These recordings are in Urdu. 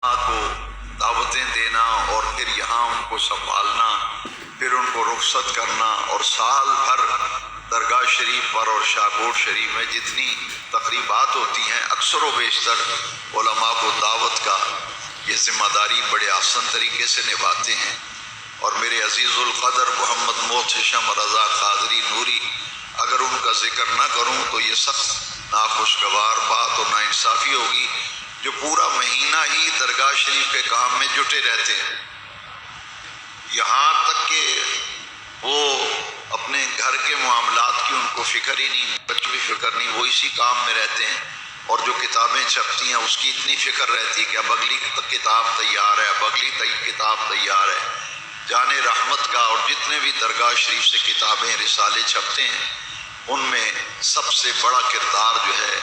کو دعوتیں دینا اور پھر یہاں ان کو سنبھالنا، پھر ان کو رخصت کرنا، اور سال بھر درگاہ شریف پر اور شاہکوٹ شریف میں جتنی تقریبات ہوتی ہیں اکثر و بیشتر علماء کو دعوت کا یہ ذمہ داری بڑے آسان طریقے سے نبھاتے ہیں۔ اور میرے عزیز القدر محمد محتشم رضا قادری نوری، اگر ان کا ذکر نہ کروں تو یہ سخت ناخوشگوار بات اور ناانصافی ہوگی، جو پورا مہینہ ہی درگاہ شریف کے کام میں جٹے رہتے ہیں، یہاں تک کہ وہ اپنے گھر کے معاملات کی ان کو فکر ہی نہیں، بچوں کی فکر نہیں، وہ اسی کام میں رہتے ہیں۔ اور جو کتابیں چھپتی ہیں اس کی اتنی فکر رہتی کہ اب اگلی کتاب تیار ہے، اب اگلی کتاب تیار ہے۔ جان رحمت کا اور جتنے بھی درگاہ شریف سے کتابیں رسالے چھپتے ہیں، ان میں سب سے بڑا کردار جو ہے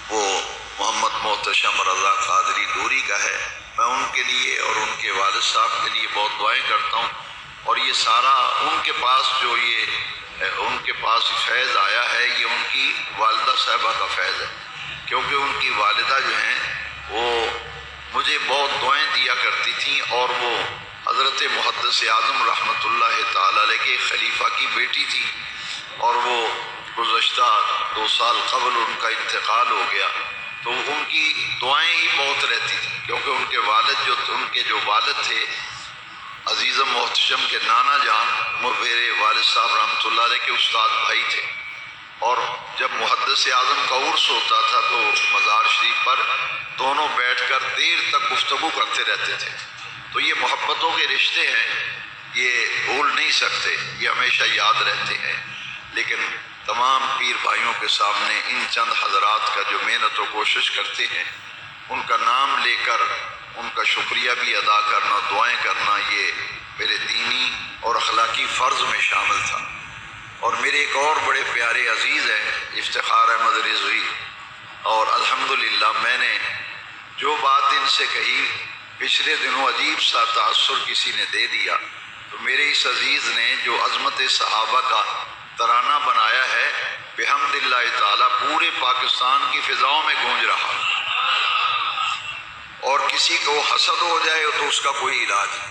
وہ محمد محتشم رضا قادری نوری کا ہے۔ میں ان کے لیے اور ان کے والد صاحب کے لیے بہت دعائیں کرتا ہوں، اور یہ سارا ان کے پاس جو ان کے پاس فیض آیا ہے، یہ ان کی والدہ صاحبہ کا فیض ہے، کیونکہ ان کی والدہ جو ہیں وہ مجھے بہت دعائیں دیا کرتی تھیں، اور وہ حضرت محدث اعظم رحمۃ اللہ تعالی علیہ کے خلیفہ کی بیٹی تھی، اور وہ گزشتہ 2 سال قبل ان کا انتقال ہو گیا، تو ان کی دعائیں ہی بہت رہتی تھیں، کیونکہ ان کے جو والد تھے عزیزم محتشم کے نانا جان میرے والد صاحب رحمۃ اللہ علیہ کے استاد بھائی تھے، اور جب محدث اعظم کا عرس ہوتا تھا تو مزار شریف پر دونوں بیٹھ کر دیر تک گفتگو کرتے رہتے تھے۔ تو یہ محبتوں کے رشتے ہیں، یہ بھول نہیں سکتے، یہ ہمیشہ یاد رہتے ہیں۔ لیکن تمام پیر بھائیوں کے سامنے ان چند حضرات کا جو محنت و کوشش کرتے ہیں، ان کا نام لے کر ان کا شکریہ بھی ادا کرنا، دعائیں کرنا، یہ میرے دینی اور اخلاقی فرض میں شامل تھا۔ اور میرے ایک اور بڑے پیارے عزیز ہیں افتخار احمد رضوی، اور الحمدللہ میں نے جو بات ان سے کہی پچھلے دنوں عجیب سا تاثر کسی نے دے دیا، تو میرے اس عزیز نے جو عظمت صحابہ کا ترانہ بنایا ہے، بحمد اللہ تعالیٰ پورے پاکستان کی فضاؤں میں گونج رہا، اور کسی کو حسد ہو جائے تو اس کا کوئی علاج نہیں۔